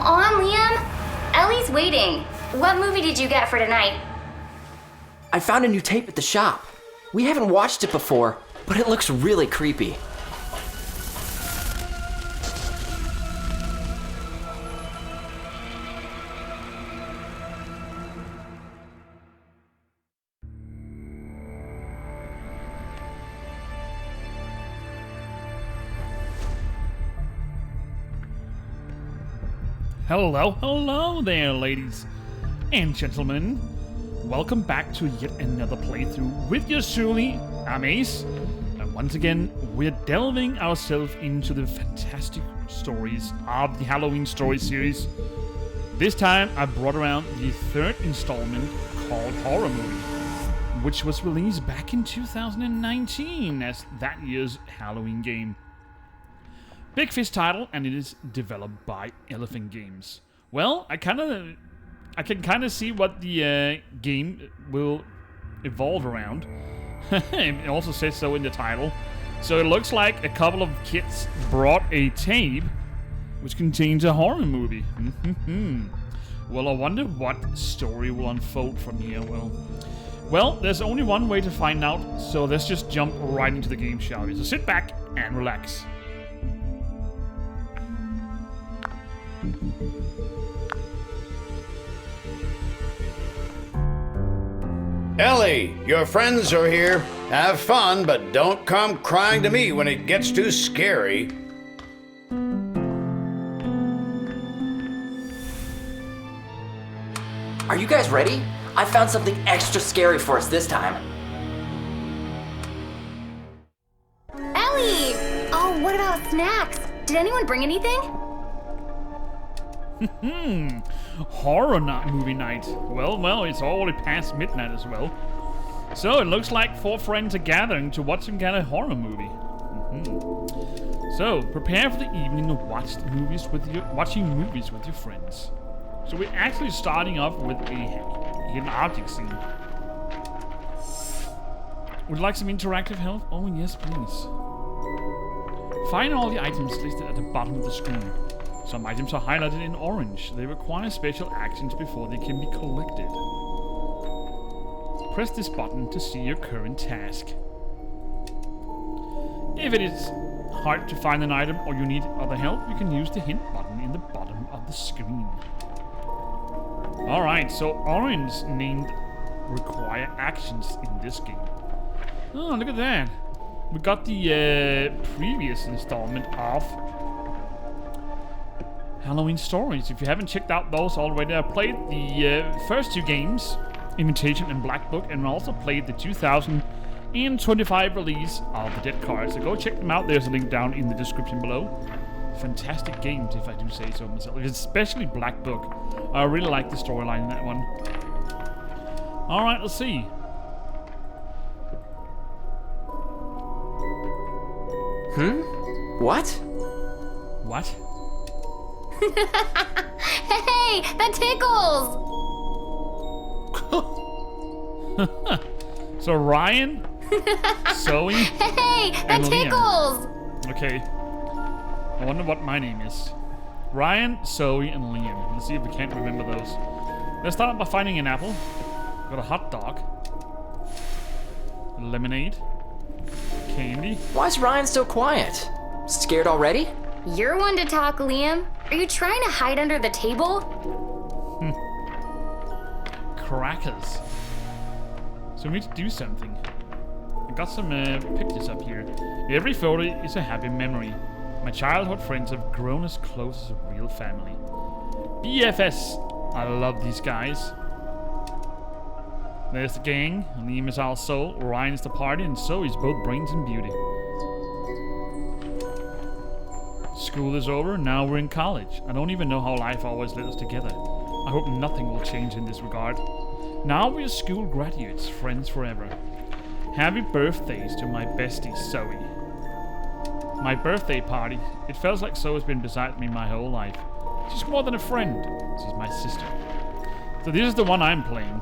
on, Liam! Ellie's waiting. What movie did you get for tonight? I found a new tape at the shop. We haven't watched it before, but it looks really creepy. Hello there, ladies and gentlemen. Welcome back to yet another playthrough with yours truly, I'm Ace. And once again, we're delving ourselves into the fantastic stories of the Halloween story series. This time, I brought around the third installment called Horror Movie, which was released back in 2019 as that year's Halloween game. Big Fish title, and it is developed by Elephant Games. Well, I can kind of see what the game will evolve around. It also says so in the title. So it looks like a couple of kids brought a tape which contains a horror movie. Well, I wonder what story will unfold from here. Well, there's only one way to find out, so let's just jump right into the game, shall we? So sit back and relax. Ellie, your friends are here. Have fun, but don't come crying to me when it gets too scary. Are you guys ready? I found something extra scary for us this time. Ellie! Oh, what about snacks? Did anyone bring anything? Horror movie night. Well, it's already past midnight as well. So it looks like 4 friends are gathering to watch some kind of horror movie. So prepare for the evening of watching movies with your friends. So we're actually starting off with a hidden object scene. Would you like some interactive help? Oh yes, please. Find all the items listed at the bottom of the screen. Some items are highlighted in orange. They require special actions before they can be collected. Press this button to see your current task. If it is hard to find an item or you need other help, you can use the hint button in the bottom of the screen. Alright, so orange named require actions in this game. Oh, look at that. We got the previous installment of Halloween Stories. If you haven't checked out those already, I played the first 2 games, Imitation and Black Book, and also played the 2025 release of The Dead Card. So go check them out. There's a link down in the description below. Fantastic games, if I do say so myself. Especially Black Book. I really like the storyline in that one. Alright, let's see. What? What? Hey, that tickles! So Ryan, Zoe, Hey, that and Liam. tickles! Okay. I wonder what my name is. Ryan, Zoe, and Liam. Let's see if we can't remember those. Let's start by finding an apple. Got a hot dog. Lemonade. Candy. Why is Ryan so quiet? Scared already? You're one to talk, Liam. Are you trying to hide under the table? Crackers. So we need to do something. I got some pictures up here. Every photo is a happy memory. My childhood friends have grown as close as a real family. BFS. I love these guys. There's the gang. Liam is our soul. Ryan is the party, and so is both brains and beauty. School is over, now we're in college. I don't even know how life always led us together. I hope nothing will change in this regard. Now we're school graduates, friends forever. Happy birthdays to my bestie, Zoe. My birthday party. It feels like Zoe's been beside me my whole life. She's more than a friend. She's my sister. So this is the one I'm playing.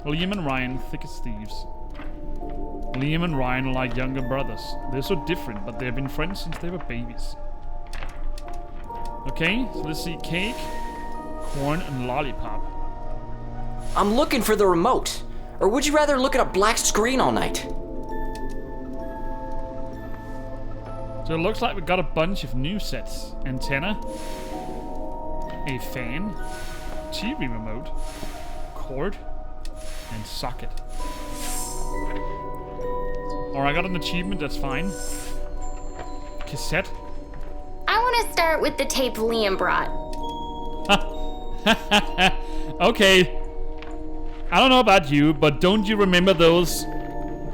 Liam and Ryan, thick as thieves. Liam and Ryan are like younger brothers. They're so different, but they've been friends since they were babies. Okay, so let's see. Cake, corn, and lollipop. I'm looking for the remote. Or would you rather look at a black screen all night? So it looks like we got a bunch of new sets. Antenna, a fan, TV remote, cord, and socket. Alright, I got an achievement, that's fine. Cassette. I want to start with the tape Liam brought. Okay. I don't know about you, but don't you remember those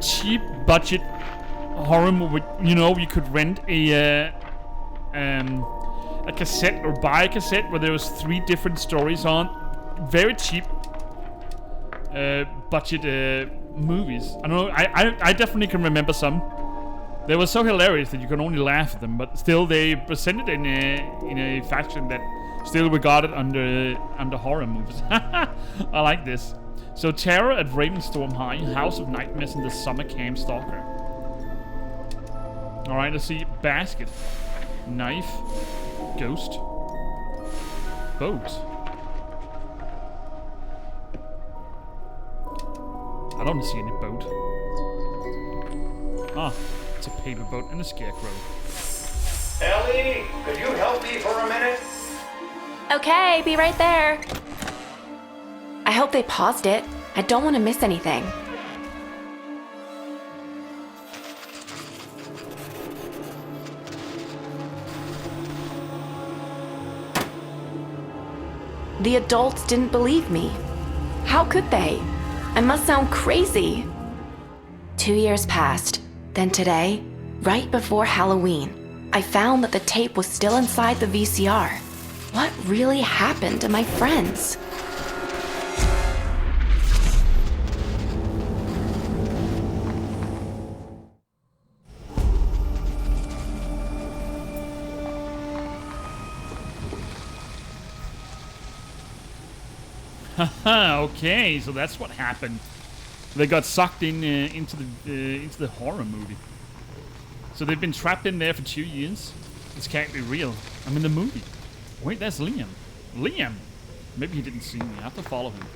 cheap budget horror movie? You know, you could rent a cassette or buy a cassette where there was 3 different stories on. Very cheap budget movies. I don't know. I definitely can remember some. They were so hilarious that you can only laugh at them, but still they presented in a fashion that still regarded under horror movies. I like this. So Terror at Ravenstorm High, House of Nightmares, and the Summer Camp Stalker. All right, let's see. Basket, knife, ghost, boat. I don't see any boat. Ah, it's a paper boat and a scarecrow. Ellie, could you help me for a minute? Okay, be right there. I hope they paused it. I don't want to miss anything. The adults didn't believe me. How could they? I must sound crazy. 2 years passed. Then today, right before Halloween, I found that the tape was still inside the VCR. What really happened to my friends? Okay, so that's what happened. They got sucked into the horror movie. So they've been trapped in there for 2 years. This can't be real. I'm in the movie. Wait, that's Liam. Liam! Maybe he didn't see me. I have to follow him.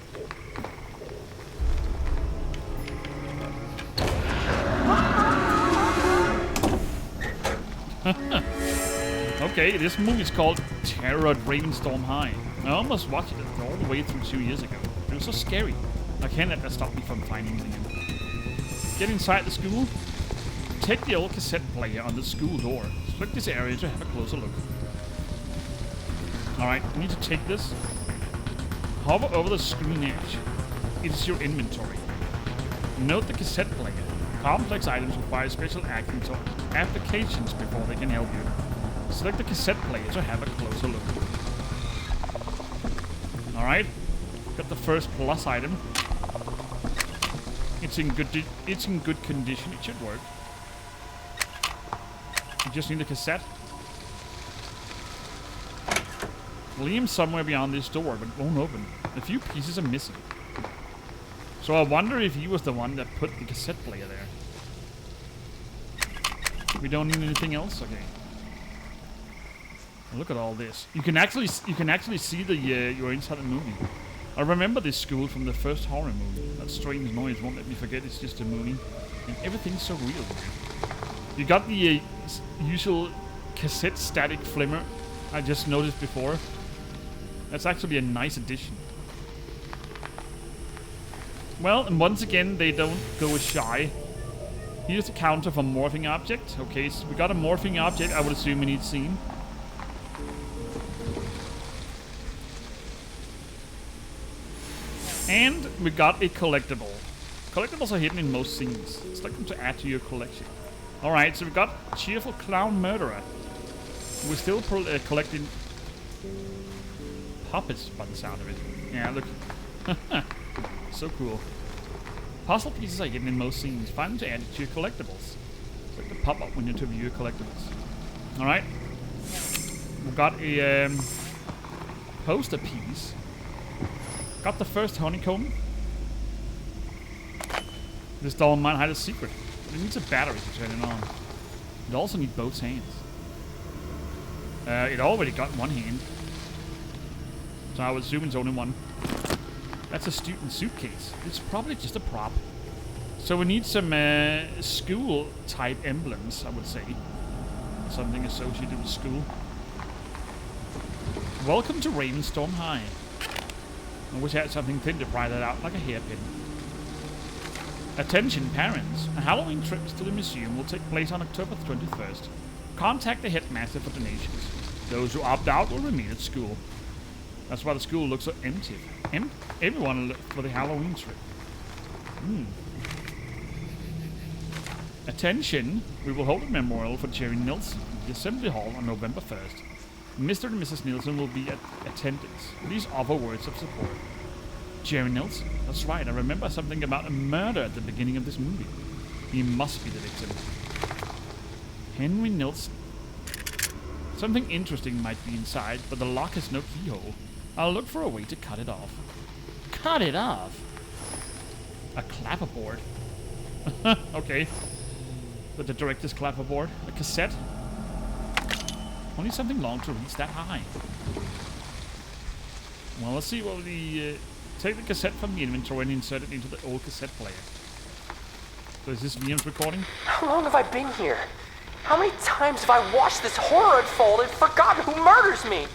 Okay, this movie's called Terror at Ravenstorm High. I almost watched it all the way through 2 years ago. It was so scary. I can't let that stop me from finding Liam. Get inside the school. Take the old cassette player on the school door. Select this area to have a closer look. Alright, we need to take this. Hover over the screen edge. It is your inventory. Note the cassette player. Complex items require special actions or applications before they can help you. Select the cassette player to have a closer look. Alright, got the first plus item. It's in good condition. It should work. You just need the cassette. Liam's somewhere beyond this door, but it won't open. A few pieces are missing. So I wonder if he was the one that put the cassette player there. We don't need anything else? Okay. Look at all this. You can actually see the you're inside the movie. I remember this school from the first horror movie. That strange noise won't let me forget it's just a movie. And everything's so real here. You got the usual cassette static flimmer I just noticed before. That's actually a nice addition. Well, and once again, they don't go shy. Here's the counter for morphing object. Okay, so we got a morphing object. I would assume we need scene. And we got a collectible. Collectibles are hidden in most scenes. Select them to add to your collection. Alright, so we got Cheerful Clown Murderer. We're still collecting puppets by the sound of it. Yeah, look. So cool. Puzzle pieces are hidden in most scenes. Find them to add to your collectibles. Select the pop-up window to view your collectibles. Alright. We've got a poster piece. Got the first honeycomb. This doll might hide a secret. It needs a battery to turn it on. It also needs both hands. It already got one hand. So I would assume it's only one. That's a student suitcase. It's probably just a prop. So we need some school-type emblems, I would say. Something associated with school. Welcome to Ravenstorm High. I wish I had something thin to pry that out, like a hairpin. Attention parents. A Halloween trip to the museum will take place on October 21st. Contact the headmaster for donations. Those who opt out will remain at school. That's why the school looks so empty. Everyone left for the Halloween trip. Attention! We will hold a memorial for Jerry Nilsson in the Assembly Hall on November 1st. Mr. and Mrs. Nilsson will be at attendance. Please offer words of support. Jerry Nilsson. That's right, I remember something about a murder at the beginning of this movie. He must be the victim. Henry Nilsson. Something interesting might be inside, but the lock has no keyhole. I'll look for a way to cut it off. Cut it off? A clapperboard. Okay. But the director's clapperboard. A cassette. Only something long to reach that high. Well, let's see what we take the cassette from the inventory and insert it into the old cassette player. So is this Liam's recording? How long have I been here? How many times have I watched this horror unfold and forgotten who murders me?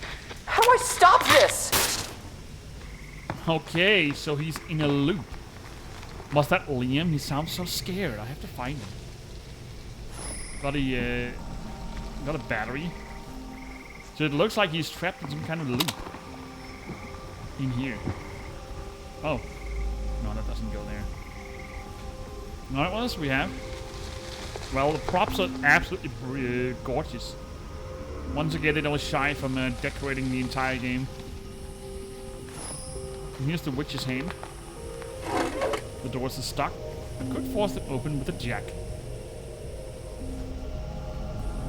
How do I stop this? Okay, so he's in a loop. Was that Liam? He sounds so scared. I have to find him. Got a battery. So it looks like he's trapped in some kind of loop. In here. Oh. No, that doesn't go there. Alright, what else do we have? Well, the props are absolutely gorgeous. Once again, they was shy from decorating the entire game. And here's the witch's hand. The doors are stuck. I could force them open with a jack.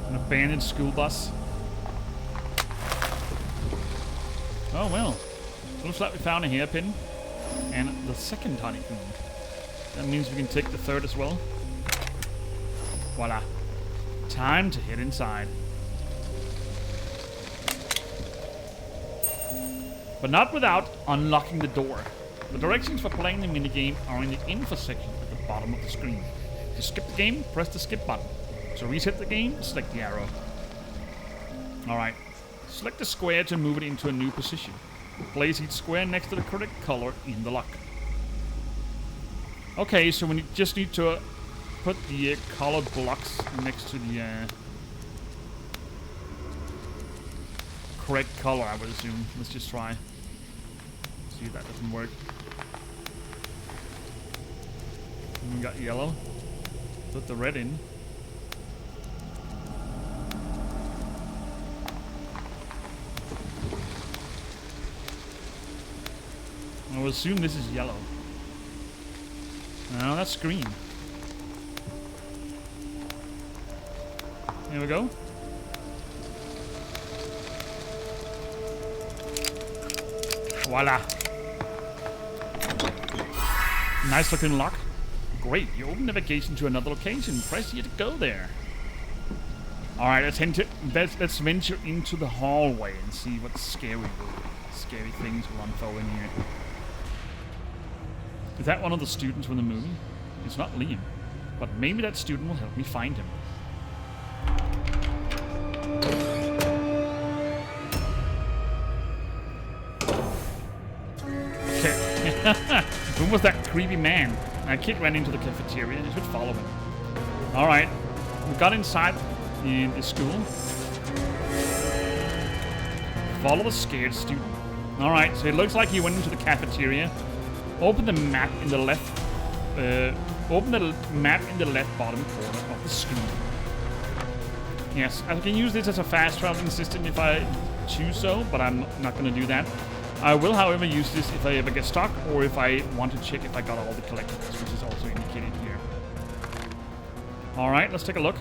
An abandoned school bus. Oh well. Looks like we found a hairpin. And the second honeycomb. That means we can take the third as well. Voila. Time to head inside. But not without unlocking the door. The directions for playing the minigame are in the info section at the bottom of the screen. To skip the game, press the skip button. To reset the game, select the arrow. Alright. Select the square to move it into a new position. Place each square next to the correct color in the lock. Okay, so we just need to put the colored blocks next to the correct color, I would assume. Let's just try. See if that doesn't work. And we got yellow. Put the red in. I will assume this is yellow. No, that's green. Here we go. Voila. Nice looking lock. Great, you open navigation to another location. Press here to go there. Alright, let's venture into the hallway and see what scary things will unfold in here. Is that one of the students from the movie? It's not Liam, but maybe that student will help me find him. Okay. Who was that creepy man? A kid ran into the cafeteria. I should follow him. Alright. We got inside in the school. Follow the scared student. Alright, so it looks like he went into the cafeteria. Open the map in the left bottom corner of the screen. Yes, I can use this as a fast traveling system if I choose so, but I'm not going to do that. I will, however, use this if I ever get stuck or if I want to check if I got all the collectibles, which is also indicated here. Alright, let's take a look.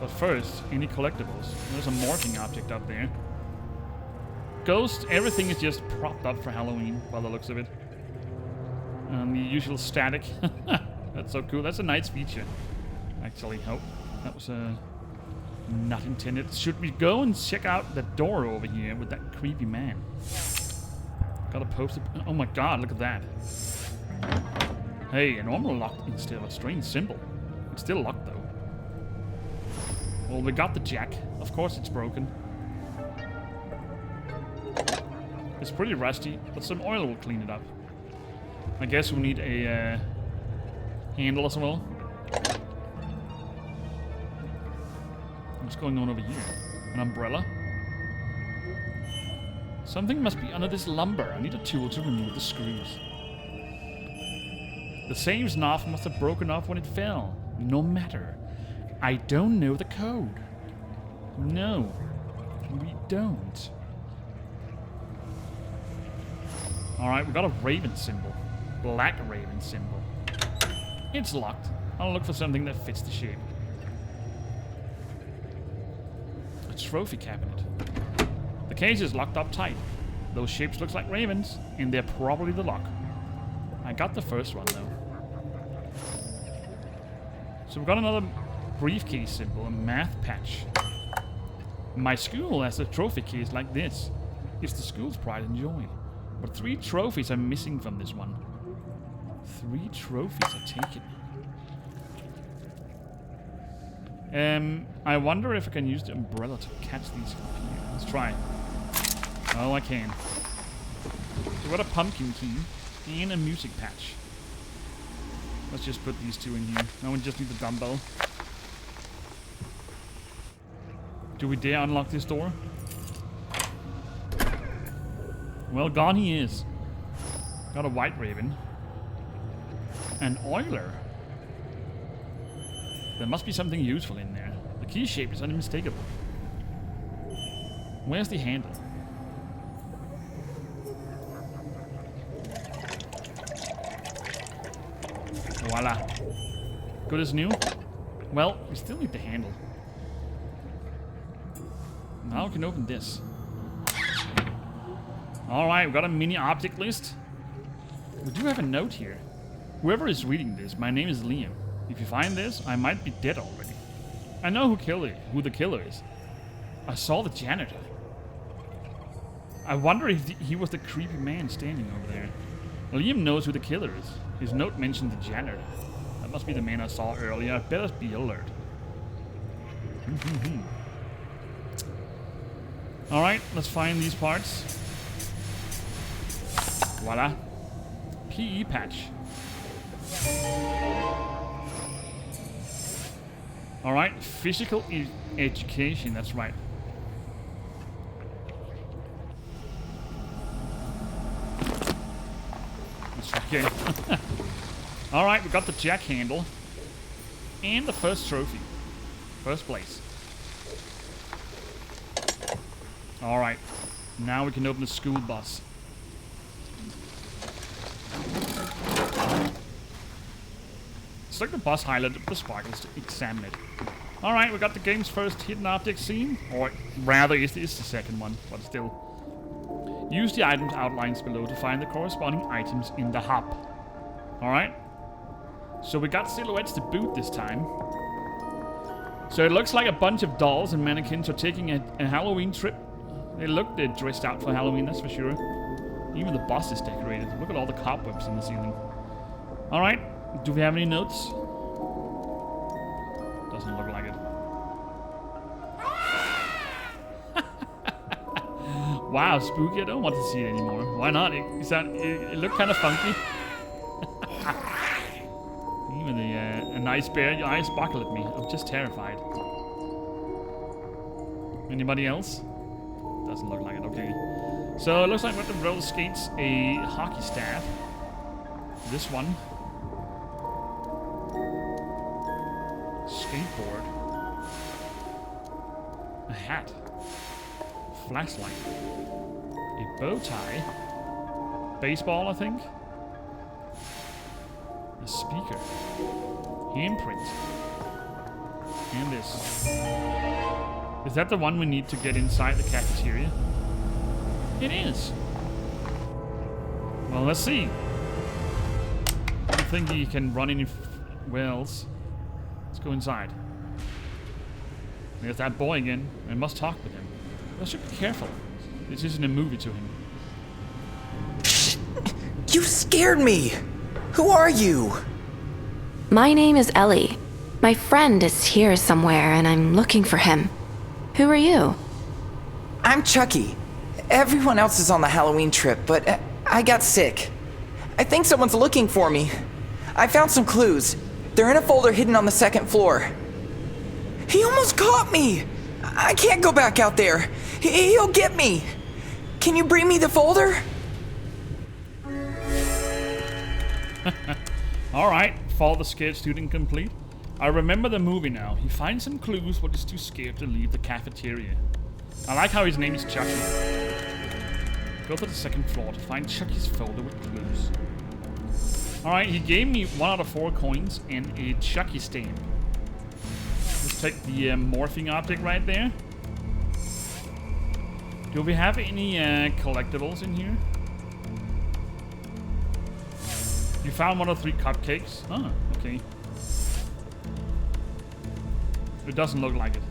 But first, any collectibles? There's a morphing object up there. Ghost, everything is just propped up for Halloween by the looks of it. And the usual static. That's so cool. That's a nice feature, actually. Oh, that was a Not intended. Should we go and check out the door over here with that creepy man? Got a poster. Oh my god, look at that. Hey, a normal lock instead of a strange symbol. It's still locked though. Well, we got the jack. Of course it's broken. It's pretty rusty, but some oil will clean it up. I guess we need a handle as well. What's going on over here? An umbrella? Something must be under this lumber. I need a tool to remove the screws. The save's knob must have broken off when it fell. No matter. I don't know the code. No, we don't. Alright, we got a raven symbol. Black raven symbol. It's locked. I'll look for something that fits the shape. A trophy cabinet. The case is locked up tight. Those shapes look like ravens, and they're probably the lock. I got the first one though. So we've got another briefcase symbol, a math patch. My school has a trophy case like this. It's the school's pride and joy. But 3 trophies are missing from this one. 3 trophies are taken. I wonder if I can use the umbrella to catch these up here. Let's try. Oh, I can. So got a pumpkin key and a music patch. Let's just put these 2 in here. Now we just need the dumbbell. Do we dare unlock this door? Well, gone he is. Got a white raven. An oiler. There must be something useful in there. The key shape is unmistakable. Where's the handle? Voila. Good as new. Well, we still need the handle. Now we can open this. Alright, we've got a mini object list. We do have a note here. Whoever is reading this, my name is Liam. If you find this, I might be dead already. I know who the killer is. I saw the janitor. I wonder if he was the creepy man standing over there. Liam knows who the killer is. His note mentioned the janitor. That must be the man I saw earlier. I better be alert. Alright, let's find these parts. Voila. PE patch. Alright, physical education, that's right. That's okay. Alright, we got the jack handle. And the first trophy. First place. Alright, now we can open the school bus. Select the bus highlighted the sparkles to examine it. Alright, we got the game's first hidden object scene. Or rather, it's the second one, but still. Use the items outlines below to find the corresponding items in the hub. Alright. So we got silhouettes to boot this time. So it looks like a bunch of dolls and mannequins are taking a Halloween trip. They look dressed out for Halloween, that's for sure. Even the bus is decorated. Look at all the cobwebs in the ceiling. Alright. Do we have any notes? Doesn't look like it. Wow, spooky. I don't want to see it anymore. Why not? It looked kind of funky. Even a nice bear, your eyes sparkle at me. I'm just terrified. Anybody else? Doesn't look like it. Okay. So it looks like with the roller skates, a hockey staff. This one. Skateboard. A hat. Flashlight. A bow tie. Baseball, I think. A speaker. Handprint. And this. Is that the one we need to get inside the cafeteria? It is. Well, let's see. I don't think he can run any wells. Let's go inside. There's that boy again. I must talk with him. I should be careful. This isn't a movie to him. You scared me! Who are you? My name is Ellie. My friend is here somewhere and I'm looking for him. Who are you? I'm Chucky. Everyone else is on the Halloween trip, but I got sick. I think someone's looking for me. I found some clues. They're in a folder hidden on the second floor. He almost caught me! I can't go back out there. He'll get me. Can you bring me the folder? Alright, Father Scared Student complete. I remember the movie now. He finds some clues but is too scared to leave the cafeteria. I like how his name is Chucky. Go to the second floor to find Chucky's folder with clues. Alright, he gave me 1 out of 4 coins and a Chucky stamp. Let's take the morphing object right there. Do we have any collectibles in here? You found 1 of 3 cupcakes. Oh, okay. It doesn't look like it.